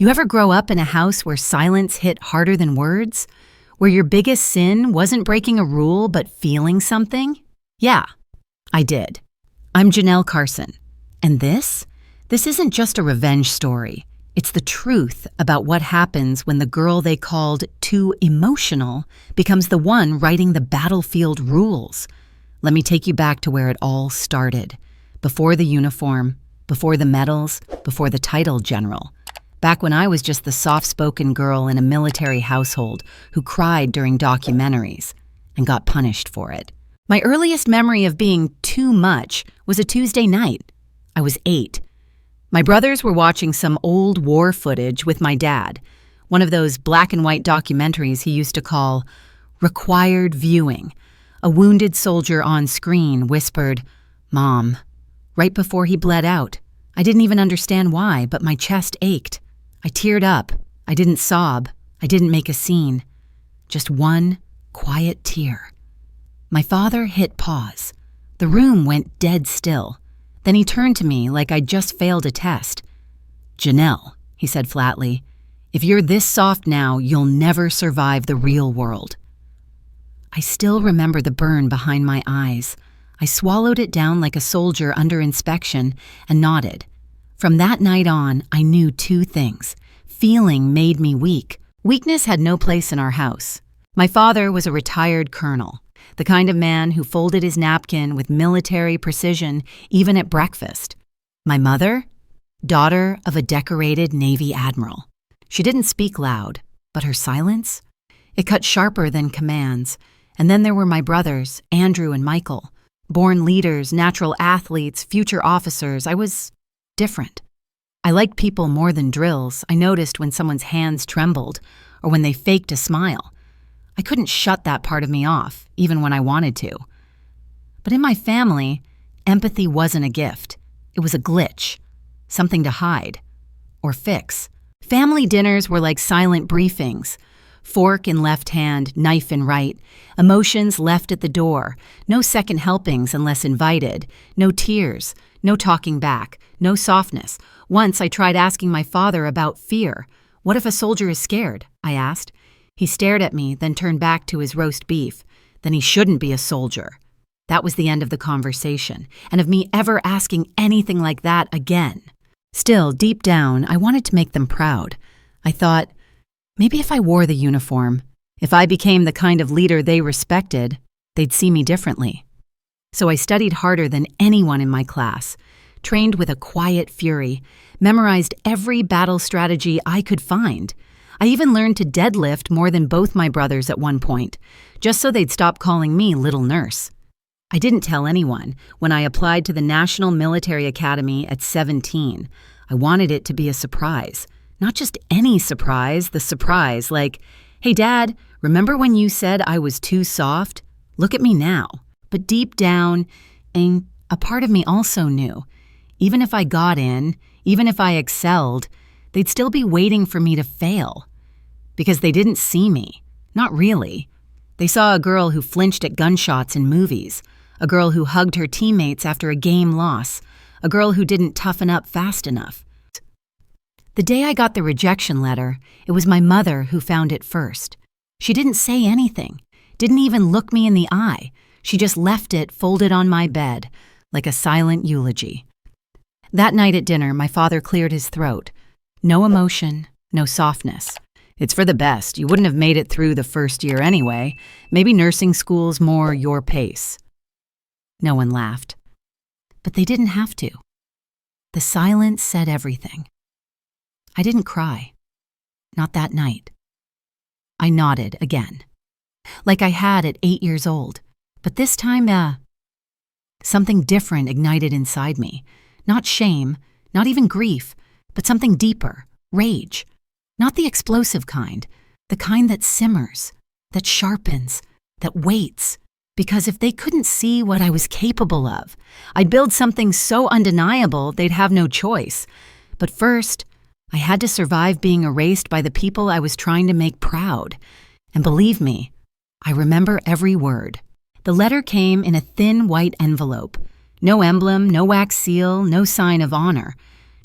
You ever grow up in a house where silence hit harder than words? Where your biggest sin wasn't breaking a rule but feeling something? Yeah, I did. I'm Janelle Carson, and this isn't just a revenge story. It's the truth about what happens when the girl they called too emotional becomes the one writing the battlefield rules. Let me take you back to where it all started. Before the uniform, before the medals, before the title general. Back when I was just the soft-spoken girl in a military household who cried during documentaries and got punished for it. My earliest memory of being too much was a Tuesday night. I was 8. My brothers were watching some old war footage with my dad, one of those black and white documentaries he used to call required viewing. A wounded soldier on screen whispered, "Mom," right before he bled out. I didn't even understand why, but my chest ached. I teared up. I didn't sob. I didn't make a scene. Just one quiet tear. My father hit pause. The room went dead still. Then he turned to me like I'd just failed a test. "Janelle," he said flatly, "if you're this soft now, you'll never survive the real world." I still remember the burn behind my eyes. I swallowed it down like a soldier under inspection and nodded. From that night on, I knew 2 things. Feeling made me weak. Weakness had no place in our house. My father was a retired colonel, the kind of man who folded his napkin with military precision even at breakfast. My mother? Daughter of a decorated Navy admiral. She didn't speak loud, but her silence? It cut sharper than commands. And then there were my brothers, Andrew and Michael. Born leaders, natural athletes, future officers. I was different. I liked people more than drills. I noticed when someone's hands trembled or when they faked a smile. I couldn't shut that part of me off, even when I wanted to. But in my family, empathy wasn't a gift. It was a glitch, something to hide or fix. Family dinners were like silent briefings. Fork in left hand, knife in right. Emotions left at the door. No second helpings unless invited. No tears. No talking back. No softness. Once I tried asking my father about fear. "What if a soldier is scared?" I asked. He stared at me, then turned back to his roast beef. Then he shouldn't be a soldier. That was the end of the conversation, and of me ever asking anything like that again. Still, deep down, I wanted to make them proud. I thought, maybe if I wore the uniform, if I became the kind of leader they respected, they'd see me differently. So I studied harder than anyone in my class, trained with a quiet fury, memorized every battle strategy I could find. I even learned to deadlift more than both my brothers at one point, just so they'd stop calling me Little Nurse. I didn't tell anyone when I applied to the National Military Academy at 17. I wanted it to be a surprise. Not just any surprise, the surprise like, "Hey Dad, remember when you said I was too soft? Look at me now." But deep down, a part of me also knew, even if I got in, even if I excelled, they'd still be waiting for me to fail. Because they didn't see me. Not really. They saw a girl who flinched at gunshots in movies, a girl who hugged her teammates after a game loss, a girl who didn't toughen up fast enough. The day I got the rejection letter, it was my mother who found it first. She didn't say anything, didn't even look me in the eye. She just left it folded on my bed, like a silent eulogy. That night at dinner, my father cleared his throat. No emotion, no softness. "It's for the best. You wouldn't have made it through the first year anyway. Maybe nursing school's more your pace." No one laughed. But they didn't have to. The silence said everything. I didn't cry. Not that night. I nodded again, like I had at 8 years old. But this time, something different ignited inside me. Not shame, not even grief, but something deeper, rage. Not the explosive kind, the kind that simmers, that sharpens, that waits. Because if they couldn't see what I was capable of, I'd build something so undeniable they'd have no choice. But first, I had to survive being erased by the people I was trying to make proud. And believe me, I remember every word. The letter came in a thin white envelope. No emblem, no wax seal, no sign of honor.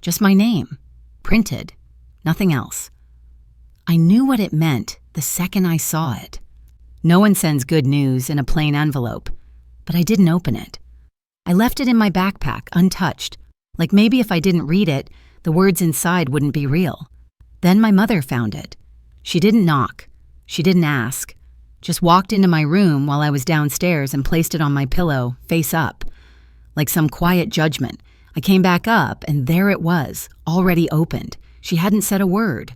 Just my name, printed, Nothing else. I knew what it meant the second I saw it. No one sends good news in a plain envelope, but I didn't open it. I left it in my backpack, untouched, like maybe if I didn't read it, the words inside wouldn't be real. Then my mother found it. She didn't knock. She didn't ask. Just walked into my room while I was downstairs and placed it on my pillow, face up. Like some quiet judgment, I came back up and there it was, already opened. She hadn't said a word.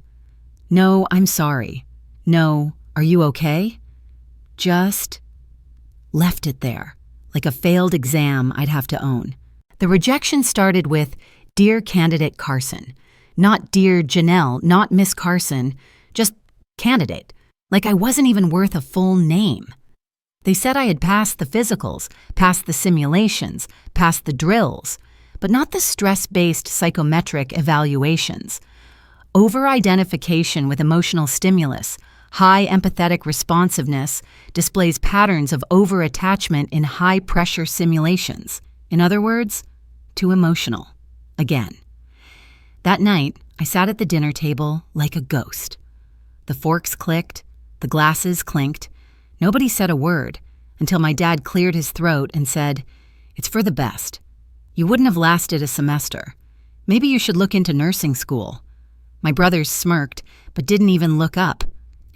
No, I'm sorry. No, are you okay? Just left it there, like a failed exam I'd have to own. The rejection started with, "Dear Candidate Carson." Not Dear Janelle, not Miss Carson, just candidate, like I wasn't even worth a full name. They said I had passed the physicals, passed the simulations, passed the drills, but not the stress-based psychometric evaluations. Over-identification with emotional stimulus, high empathetic responsiveness displays patterns of over-attachment in high-pressure simulations. In other words, too emotional. Again. That night, I sat at the dinner table like a ghost. The forks clicked, the glasses clinked. Nobody said a word until my dad cleared his throat and said, "It's for the best. You wouldn't have lasted a semester. Maybe you should look into nursing school." My brothers smirked, but didn't even look up,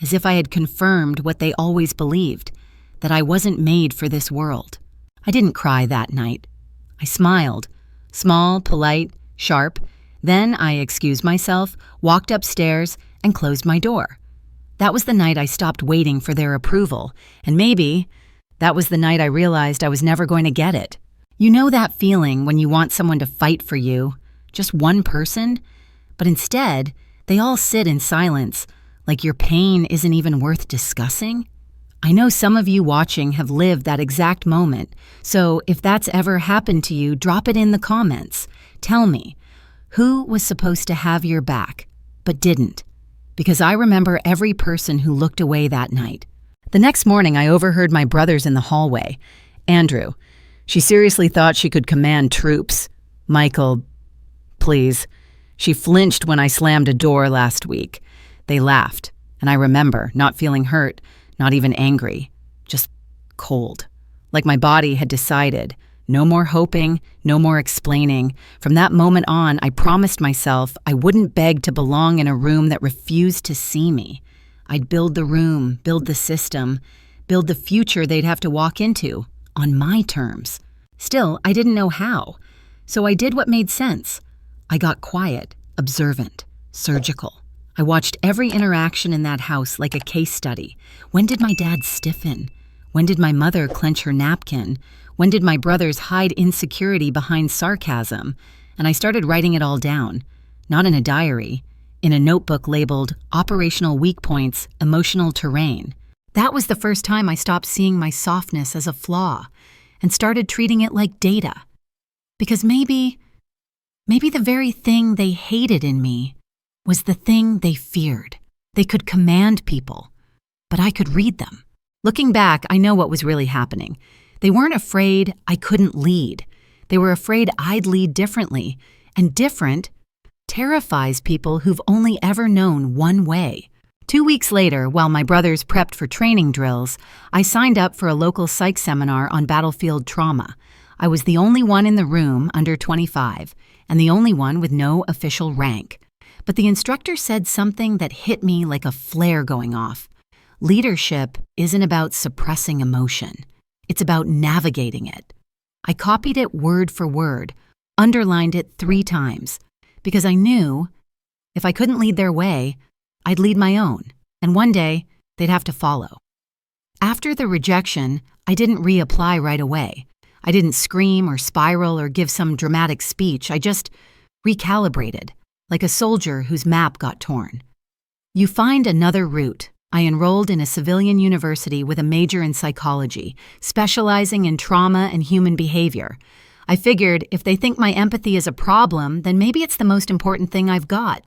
as if I had confirmed what they always believed, that I wasn't made for this world. I didn't cry that night. I smiled, small, polite, sharp. Then I excused myself, walked upstairs, and closed my door. That was the night I stopped waiting for their approval, and maybe that was the night I realized I was never going to get it. You know that feeling when you want someone to fight for you, just one person, but instead, they all sit in silence, like your pain isn't even worth discussing? I know some of you watching have lived that exact moment, so if that's ever happened to you, drop it in the comments. Tell me, who was supposed to have your back, but didn't? Because I remember every person who looked away that night. The next morning, I overheard my brothers in the hallway. Andrew, she seriously thought she could command troops. Michael, please. She flinched when I slammed a door last week. They laughed, and I remember not feeling hurt, not even angry, just cold. Like my body had decided, no more hoping, no more explaining. From that moment on, I promised myself I wouldn't beg to belong in a room that refused to see me. I'd build the room, build the system, build the future they'd have to walk into, on my terms. Still, I didn't know how, so I did what made sense. I got quiet, observant, surgical. I watched every interaction in that house like a case study. When did my dad stiffen? When did my mother clench her napkin? When did my brothers hide insecurity behind sarcasm? And I started writing it all down, not in a diary, in a notebook labeled Operational Weak Points, Emotional Terrain. That was the first time I stopped seeing my softness as a flaw and started treating it like data. Because maybe the very thing they hated in me was the thing they feared. They could command people, but I could read them. Looking back, I know what was really happening. They weren't afraid I couldn't lead. They were afraid I'd lead differently, and different terrifies people who've only ever known one way. 2 weeks later, while my brothers prepped for training drills, I signed up for a local psych seminar on battlefield trauma. I was the only one in the room under 25, and the only one with no official rank. But the instructor said something that hit me like a flare going off. Leadership isn't about suppressing emotion. It's about navigating it. I copied it word for word, underlined it 3 times, because I knew if I couldn't lead their way, I'd lead my own, and one day they'd have to follow. After the rejection, I didn't reapply right away. I didn't scream or spiral or give some dramatic speech. I just recalibrated, like a soldier whose map got torn. You find another route. I enrolled in a civilian university with a major in psychology, specializing in trauma and human behavior. I figured if they think my empathy is a problem, then maybe it's the most important thing I've got.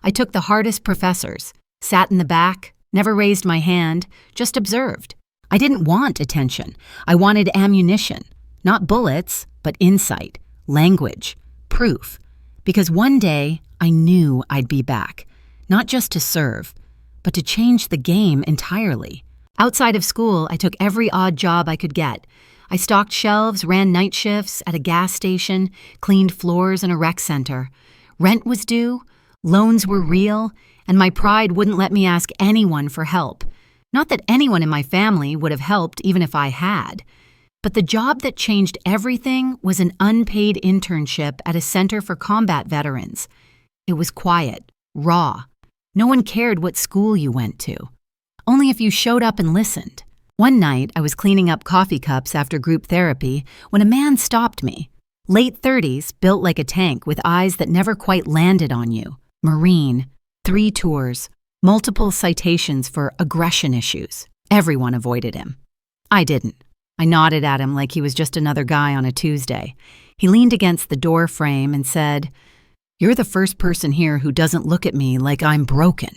I took the hardest professors, sat in the back, never raised my hand, just observed. I didn't want attention. I wanted ammunition, not bullets, but insight, language, proof. Because one day I knew I'd be back. not just to serve, but to change the game entirely. Outside of school, I took every odd job I could get. I stocked shelves, ran night shifts at a gas station, cleaned floors in a rec center. Rent was due, loans were real, and my pride wouldn't let me ask anyone for help. Not that anyone in my family would have helped even if I had. But the job that changed everything was an unpaid internship at a center for combat veterans. It was quiet, raw. No one cared what school you went to. Only if you showed up and listened. One night, I was cleaning up coffee cups after group therapy when a man stopped me. Late 30s, built like a tank with eyes that never quite landed on you. Marine, 3 tours, multiple citations for aggression issues. Everyone avoided him. I didn't. I nodded at him like he was just another guy on a Tuesday. He leaned against the door frame and said, "You're the first person here who doesn't look at me like I'm broken."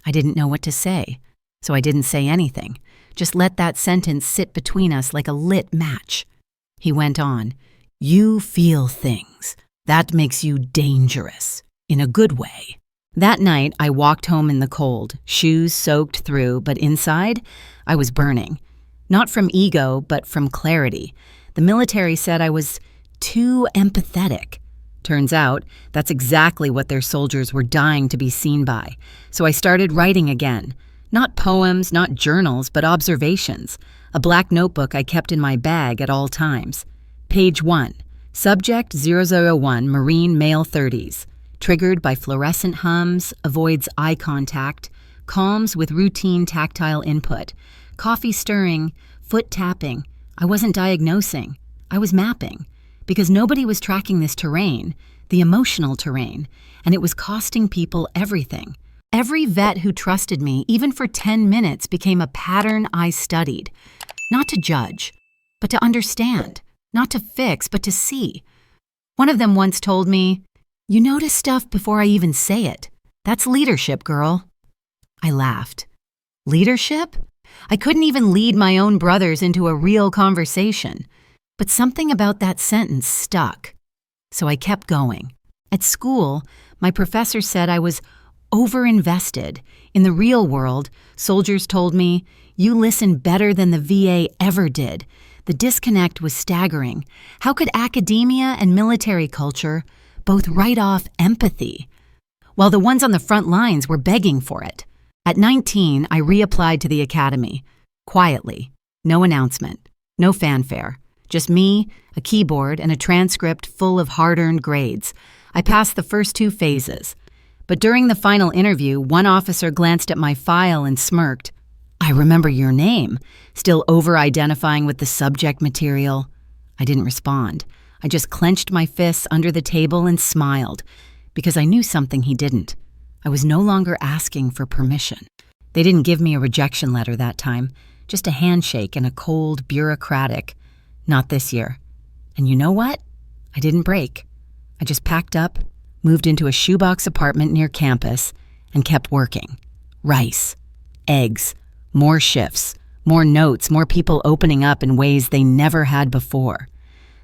I didn't know what to say, so I didn't say anything. Just let that sentence sit between us like a lit match. He went on, "You feel things. That makes you dangerous, in a good way." That night, I walked home in the cold, shoes soaked through, but inside, I was burning. Not from ego, but from clarity. The military said I was too empathetic. Turns out, that's exactly what their soldiers were dying to be seen by. So I started writing again. Not poems, not journals, but observations. A black notebook I kept in my bag at all times. Page 1. Subject 001, Marine, male 30s. Triggered by fluorescent hums, avoids eye contact, calms with routine tactile input. Coffee stirring, foot tapping. I wasn't diagnosing. I was mapping. Because nobody was tracking this terrain, the emotional terrain, and it was costing people everything. Every vet who trusted me, even for 10 minutes, became a pattern I studied. Not to judge, but to understand. Not to fix, but to see. One of them once told me, "You notice stuff before I even say it. That's leadership, girl." I laughed. Leadership? I couldn't even lead my own brothers into a real conversation. But something about that sentence stuck. So I kept going. At school, my professor said I was overinvested. In the real world, soldiers told me, "You listen better than the VA ever did." The disconnect was staggering. How could academia and military culture both write off empathy, while the ones on the front lines were begging for it? At 19, I reapplied to the academy. Quietly. No announcement. No fanfare. Just me, a keyboard, and a transcript full of hard-earned grades. I passed the first 2 phases. But during the final interview, one officer glanced at my file and smirked. "I remember your name," still over-identifying with the subject material. I didn't respond. I just clenched my fists under the table and smiled, because I knew something he didn't. I was no longer asking for permission. They didn't give me a rejection letter that time, just a handshake and a cold, bureaucratic, "Not this year." And you know what? I didn't break. I just packed up, moved into a shoebox apartment near campus, and kept working. Rice, eggs, more shifts, more notes, more people opening up in ways they never had before.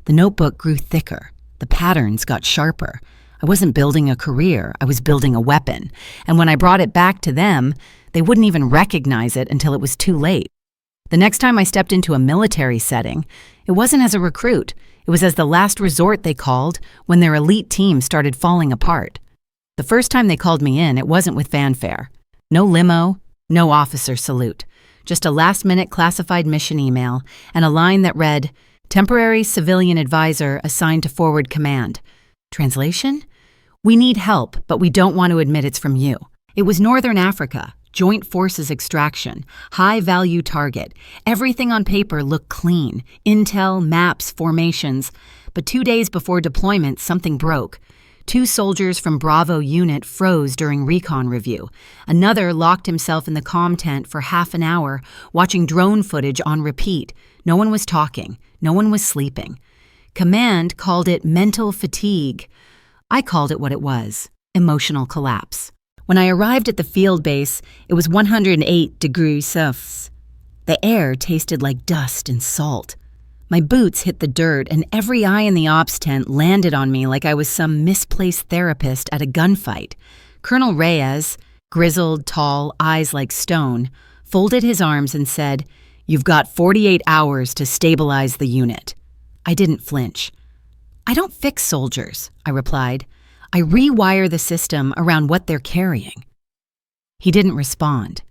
The notebook grew thicker. The patterns got sharper. I wasn't building a career, I was building a weapon. And when I brought it back to them, they wouldn't even recognize it until it was too late. The next time I stepped into a military setting, it wasn't as a recruit. It was as the last resort they called when their elite team started falling apart. The first time they called me in, it wasn't with fanfare. No limo, no officer salute. Just a last-minute classified mission email and a line that read, "Temporary civilian advisor assigned to forward command." Translation? "We need help, but we don't want to admit it's from you." It was Northern Africa, joint forces extraction, high-value target. Everything on paper looked clean. Intel, maps, formations. But 2 days before deployment, something broke. 2 soldiers from Bravo unit froze during recon review. Another locked himself in the comm tent for half an hour, watching drone footage on repeat. No one was talking. No one was sleeping. Command called it mental fatigue. I called it what it was, emotional collapse. When I arrived at the field base, it was 108 degrees Celsius. The air tasted like dust and salt. My boots hit the dirt, and every eye in the ops tent landed on me like I was some misplaced therapist at a gunfight. Colonel Reyes, grizzled, tall, eyes like stone, folded his arms and said, "You've got 48 hours to stabilize the unit." I didn't flinch. "I don't fix soldiers," I replied. "I rewire the system around what they're carrying." He didn't respond,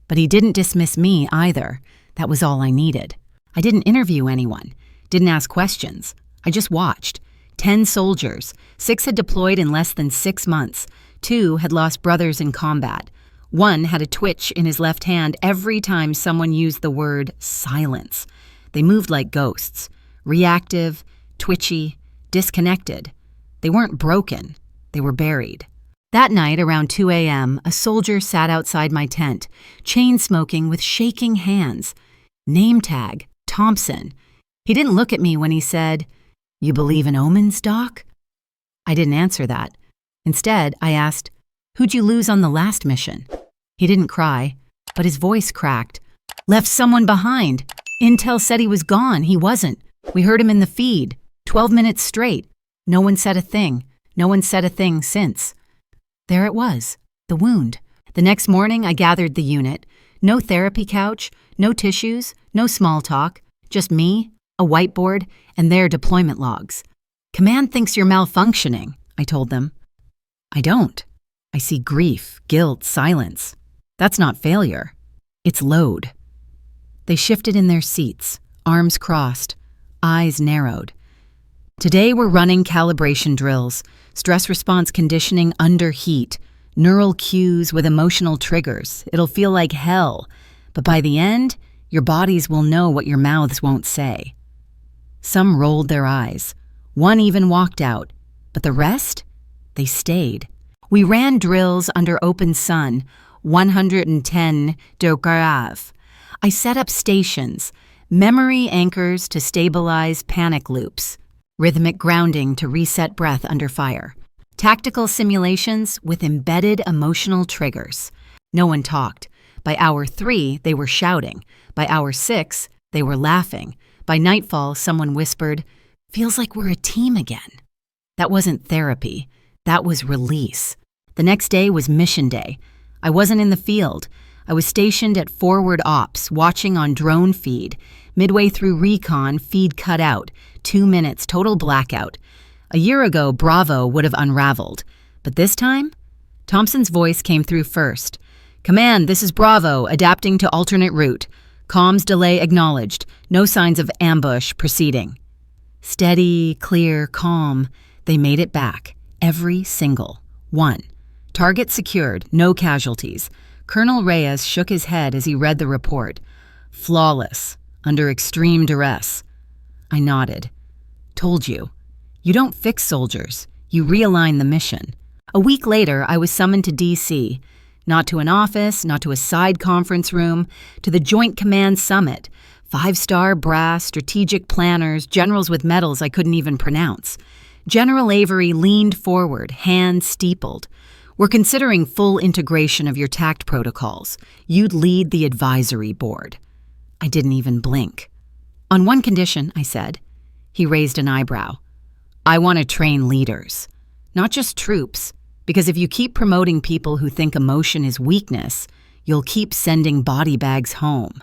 but he didn't dismiss me either. That was all I needed. I didn't interview anyone, didn't ask questions. I just watched. 10 soldiers, 6 had deployed in less than 6 months, 2 had lost brothers in combat. 1 had a twitch in his left hand every time someone used the word silence. They moved like ghosts, reactive, twitchy, disconnected. They weren't broken, they were buried. That night, around 2 a.m., a soldier sat outside my tent, chain-smoking with shaking hands. Name tag, Thompson. He didn't look at me when he said, "You believe in omens, Doc?" I didn't answer that. Instead, I asked, "Who'd you lose on the last mission?" He didn't cry, but his voice cracked. "Left someone behind. Intel said he was gone. He wasn't. We heard him in the feed. 12 minutes straight. No one said a thing. No one said a thing since." There it was, the wound. The next morning, I gathered the unit. No therapy couch, no tissues, no small talk, just me, a whiteboard, and their deployment logs. "Command thinks you're malfunctioning," I told them. "I don't. I see grief, guilt, silence. That's not failure. It's load." They shifted in their seats, arms crossed, eyes narrowed. "Today we're running calibration drills, stress response conditioning under heat, neural cues with emotional triggers. It'll feel like hell, but by the end, your bodies will know what your mouths won't say." Some rolled their eyes. One even walked out, but the rest? They stayed. We ran drills under open sun, 110 degrees. I set up stations, memory anchors to stabilize panic loops, rhythmic grounding to reset breath under fire, tactical simulations with embedded emotional triggers. No one talked. By hour 3, they were shouting. By hour 6, they were laughing. By nightfall, someone whispered, "Feels like we're a team again." That wasn't therapy. That was release. The next day was mission day. I wasn't in the field. I was stationed at forward ops, watching on drone feed. Midway through recon, feed cut out. 2 minutes, total blackout. A year ago, Bravo would have unraveled. But this time, Thompson's voice came through first. "Command, this is Bravo, adapting to alternate route. Comms delay acknowledged. No signs of ambush proceeding." Steady, clear, calm. They made it back. Every single one. Target secured, no casualties. Colonel Reyes shook his head as he read the report. "Flawless, under extreme duress." I nodded. "Told you. You don't fix soldiers. You realign the mission." A week later, I was summoned to D.C., not to an office, not to a side conference room, to the Joint Command Summit. 5-star brass, strategic planners, generals with medals I couldn't even pronounce. General Avery leaned forward, hands steepled. "We're considering full integration of your TACT protocols. You'd lead the advisory board." I didn't even blink. "On one condition," I said. He raised an eyebrow. "I want to train leaders, not just troops, because if you keep promoting people who think emotion is weakness, you'll keep sending body bags home."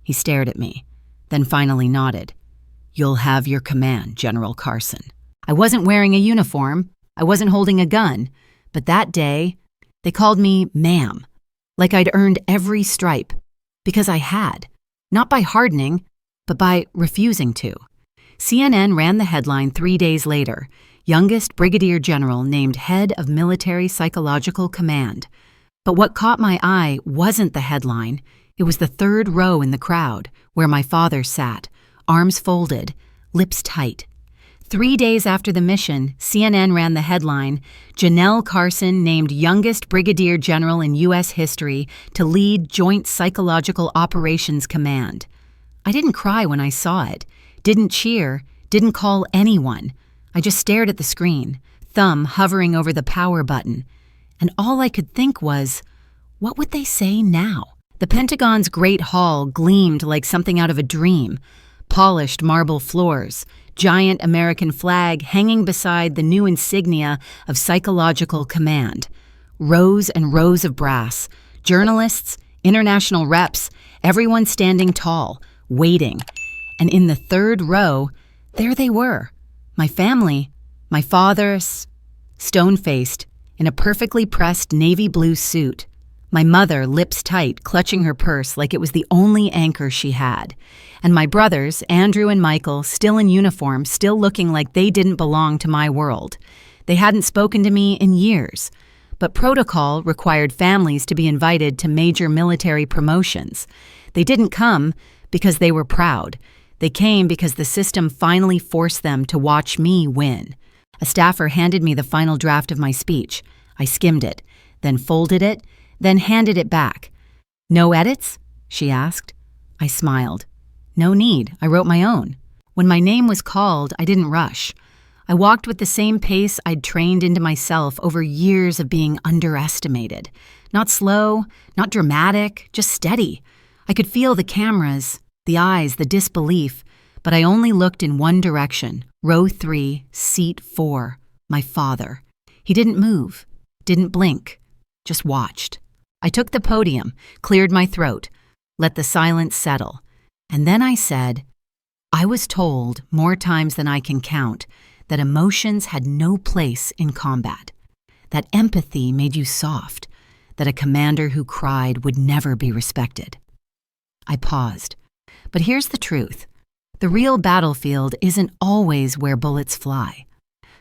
He stared at me, then finally nodded. "You'll have your command, General Carson." I wasn't wearing a uniform. I wasn't holding a gun. But that day, they called me ma'am, like I'd earned every stripe, because I had, not by hardening, but by refusing to. CNN ran the headline 3 days later, youngest brigadier general named head of military psychological command. But what caught my eye wasn't the headline. It was the third row in the crowd, where my father sat, arms folded, lips tight. 3 days after the mission, CNN ran the headline, "Janelle Carson named youngest brigadier general in U.S. history to lead Joint Psychological Operations Command." I didn't cry when I saw it, didn't cheer, didn't call anyone. I just stared at the screen, thumb hovering over the power button. And all I could think was, what would they say now? The Pentagon's Great Hall gleamed like something out of a dream. Polished marble floors, giant American flag hanging beside the new insignia of psychological command. rows and rows of brass, journalists, international reps, everyone standing tall, waiting. And in the third row, there they were, my family, my father, stone-faced, in a perfectly pressed navy blue suit. My mother, lips tight, clutching her purse like it was the only anchor she had. And my brothers, Andrew and Michael, still in uniform, still looking like they didn't belong to my world. They hadn't spoken to me in years. But protocol required families to be invited to major military promotions. They didn't come because they were proud. They came because the system finally forced them to watch me win. A staffer handed me the final draft of my speech. I skimmed it, then folded it, then handed it back. "No edits?" she asked. I smiled. "No need, I wrote my own." When my name was called, I didn't rush. I walked with the same pace I'd trained into myself over years of being underestimated. Not slow, not dramatic, just steady. I could feel the cameras, the eyes, the disbelief, but I only looked in one direction, row 3, seat 4, my father. He didn't move, didn't blink, just watched. I took the podium, cleared my throat, let the silence settle, and then I said, I was told more times than I can count that emotions had no place in combat, that empathy made you soft, that a commander who cried would never be respected. I paused. But here's the truth. The real battlefield isn't always where bullets fly.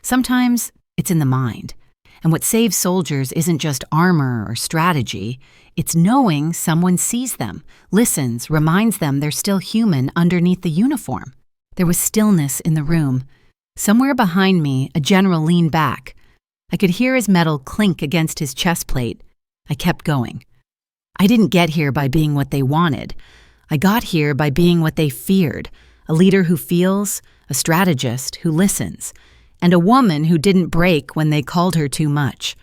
Sometimes it's in the mind. And what saves soldiers isn't just armor or strategy, it's knowing someone sees them, listens, reminds them they're still human underneath the uniform. There was stillness in the room. Somewhere behind me, a general leaned back. I could hear his metal clink against his chest plate. I kept going. I didn't get here by being what they wanted. I got here by being what they feared, a leader who feels, a strategist who listens, and a woman who didn't break when they called her too much.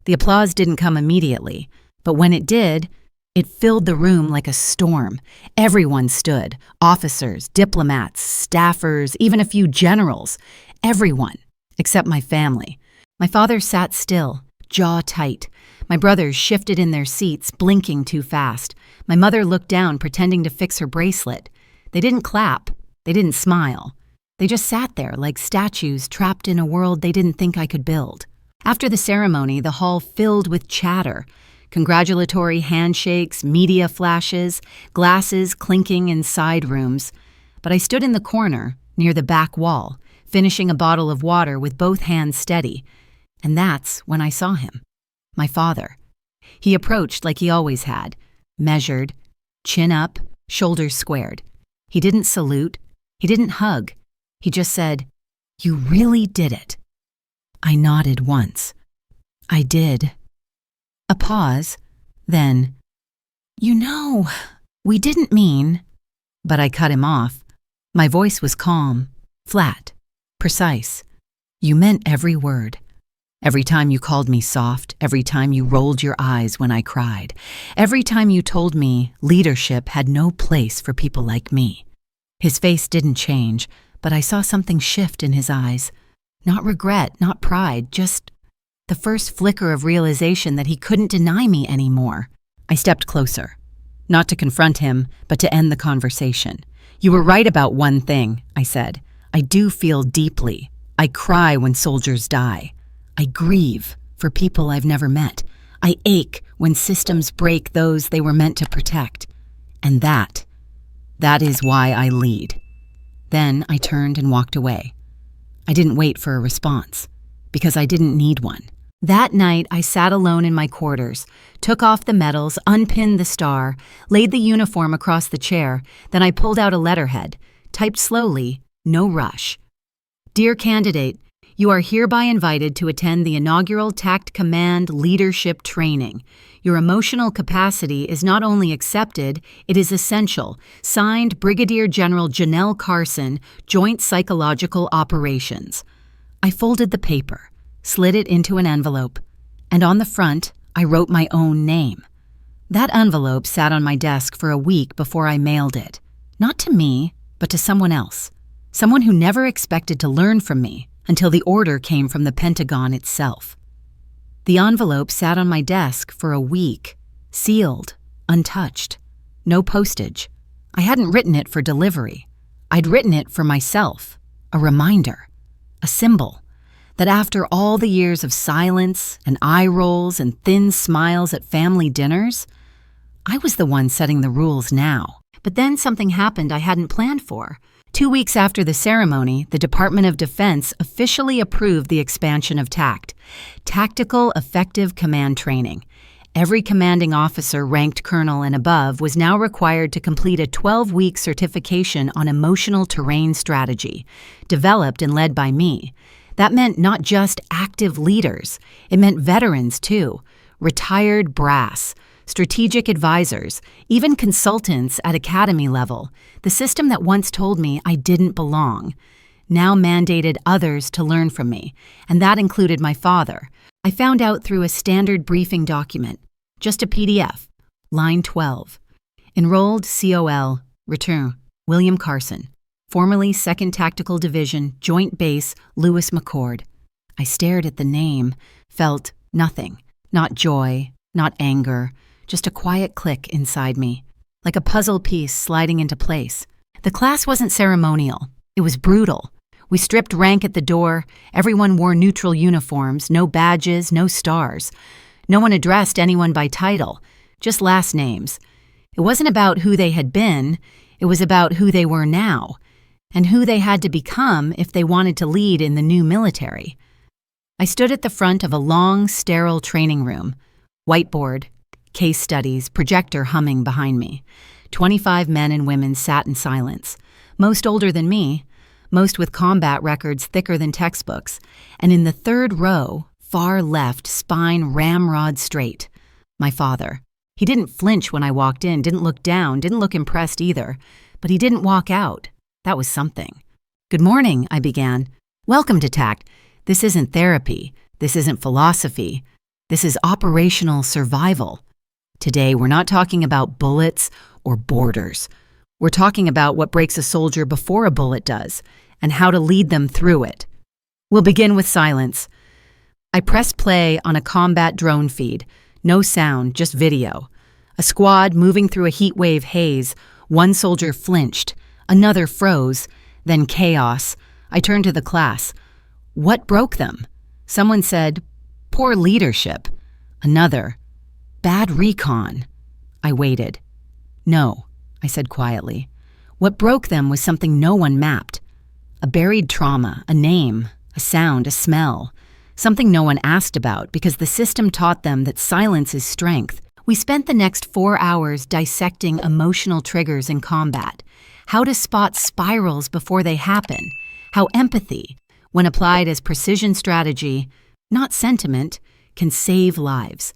The applause didn't come immediately, but when it did, it filled the room like a storm. Everyone stood, officers, diplomats, staffers, even a few generals. Everyone, except my family. My father sat still, jaw tight. My brothers shifted in their seats, blinking too fast. My mother looked down, pretending to fix her bracelet. They didn't clap. They didn't smile. They just sat there like statues trapped in a world they didn't think I could build. After the ceremony, the hall filled with chatter. Congratulatory handshakes, media flashes, glasses clinking in side rooms. But I stood in the corner, near the back wall, finishing a bottle of water with both hands steady. And that's when I saw him. My father. He approached like he always had, measured, chin up, shoulders squared. He didn't salute. He didn't hug. He just said, "You really did it." I nodded once. I did. A pause, then, "You know, we didn't mean..." But I cut him off. My voice was calm, flat, precise. "You meant every word. Every time you called me soft, every time you rolled your eyes when I cried, every time you told me leadership had no place for people like me." His face didn't change, but I saw something shift in his eyes. Not regret, not pride, just the first flicker of realization that he couldn't deny me anymore. I stepped closer, not to confront him, but to end the conversation. "You were right about one thing," I said. "I do feel deeply. I cry when soldiers die. I grieve for people I've never met. I ache when systems break those they were meant to protect. And that is why I lead." Then I turned and walked away. I didn't wait for a response, because I didn't need one. That night, I sat alone in my quarters, took off the medals, unpinned the star, laid the uniform across the chair, then I pulled out a letterhead, typed slowly, no rush. "Dear candidate, you are hereby invited to attend the inaugural TACT Command Leadership Training. Your emotional capacity is not only accepted, it is essential. Signed, Brigadier General Janelle Carson, Joint Psychological Operations." I folded the paper, slid it into an envelope, and on the front, I wrote my own name. That envelope sat on my desk for a week before I mailed it. Not to me, but to someone else. Someone who never expected to learn from me until the order came from the Pentagon itself. The envelope sat on my desk for a week, sealed, untouched, no postage. I hadn't written it for delivery. I'd written it for myself, a reminder, a symbol, that after all the years of silence and eye rolls and thin smiles at family dinners, I was the one setting the rules now. But then something happened I hadn't planned for. 2 weeks after the ceremony, the Department of Defense officially approved the expansion of TACT, Tactical Effective Command Training. Every commanding officer ranked colonel and above was now required to complete a 12-week certification on emotional terrain strategy, developed and led by me. That meant not just active leaders, it meant veterans too, retired brass, strategic advisors, even consultants at academy level. The system that once told me I didn't belong now mandated others to learn from me, and that included my father. I found out through a standard briefing document, just a PDF, line 12. Enrolled COL, return, William Carson, formerly 2nd Tactical Division, Joint Base, Lewis McChord. I stared at the name, felt nothing, not joy, not anger, just a quiet click inside me, like a puzzle piece sliding into place. The class wasn't ceremonial. It was brutal. We stripped rank at the door. Everyone wore neutral uniforms, no badges, no stars. No one addressed anyone by title, just last names. It wasn't about who they had been. It was about who they were now, and who they had to become if they wanted to lead in the new military. I stood at the front of a long, sterile training room. Whiteboard, case studies, projector humming behind me. 25 men and women sat in silence, most older than me, most with combat records thicker than textbooks, and in the third row, far left, spine ramrod straight, my father. He didn't flinch when I walked in, didn't look down, didn't look impressed either, but he didn't walk out. That was something. "Good morning," I began. "Welcome to TACT. This isn't therapy. This isn't philosophy. This is operational survival. Today, we're not talking about bullets or borders. We're talking about what breaks a soldier before a bullet does, and how to lead them through it. We'll begin with silence." I pressed play on a combat drone feed. No sound, just video. A squad moving through a heatwave haze. One soldier flinched. Another froze. Then chaos. I turned to the class. "What broke them?" Someone said, "Poor leadership." Another, "Bad recon." I waited. "No," I said quietly. "What broke them was something no one mapped. A buried trauma, a name, a sound, a smell. Something no one asked about because the system taught them that silence is strength. We spent the next 4 hours dissecting emotional triggers in combat, how to spot spirals before they happen, how empathy, when applied as precision strategy, not sentiment, can save lives.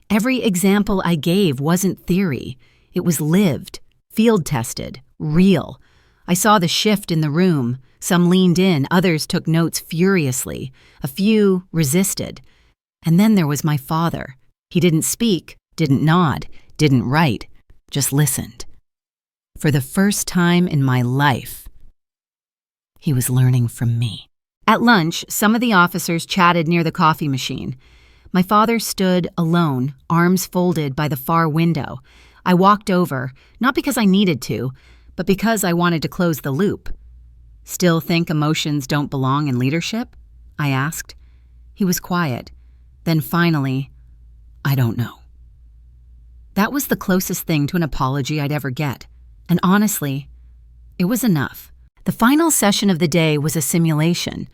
Every example I gave wasn't theory. It was lived, field-tested, real. I saw the shift in the room. Some leaned in, others took notes furiously. A few resisted. And then there was my father. He didn't speak, didn't nod, didn't write, just listened. For the first time in my life, he was learning from me. At lunch, some of the officers chatted near the coffee machine. My father stood alone, arms folded by the far window. I walked over, not because I needed to, but because I wanted to close the loop. "Still think emotions don't belong in leadership?" I asked. He was quiet. Then finally, "I don't know." That was the closest thing to an apology I'd ever get. And honestly, it was enough. The final session of the day was a simulation,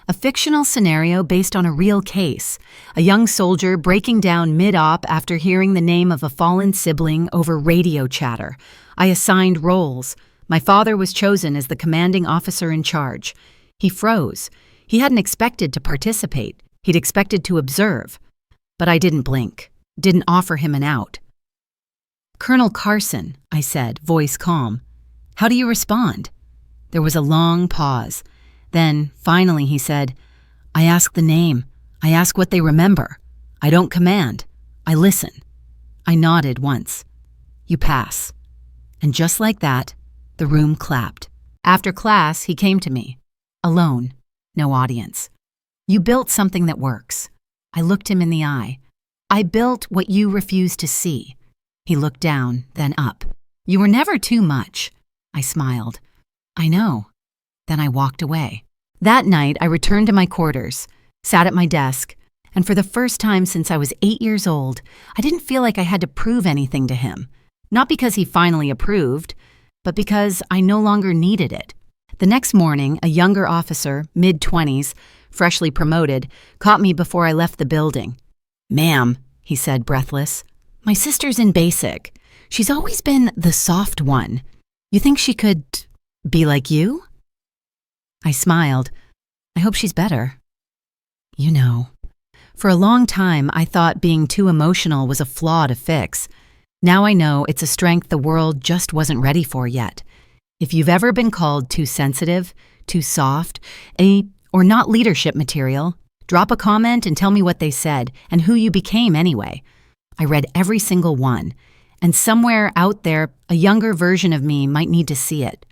a fictional scenario based on a real case. A young soldier breaking down mid-op after hearing the name of a fallen sibling over radio chatter. I assigned roles. My father was chosen as the commanding officer in charge. He froze. He hadn't expected to participate. He'd expected to observe. But I didn't blink, didn't offer him an out. "Colonel Carson," I said, voice calm. "How do you respond?" There was a long pause. Then, finally, he said, "I ask the name. I ask what they remember. I don't command. I listen." I nodded once. "You pass." And just like that, the room clapped. After class, he came to me. Alone, no audience. "You built something that works." I looked him in the eye. I built what you refuse to see. He looked down, then up. You were never too much. I smiled. I know. Then I walked away. That night, I returned to my quarters, sat at my desk, and for the first time since I was 8 years old, I didn't feel like I had to prove anything to him. Not because he finally approved, but because I no longer needed it. The next morning, a younger officer, mid-20s, freshly promoted, caught me before I left the building. "Ma'am," he said, breathless, "my sister's in basic. She's always been the soft one. You think she could be like you?" I smiled. I hope she's better. You know, for a long time, I thought being too emotional was a flaw to fix. Now I know it's a strength the world just wasn't ready for yet. If you've ever been called too sensitive, too soft, or not leadership material, drop a comment and tell me what they said and who you became anyway. I read every single one, and somewhere out there, a younger version of me might need to see it.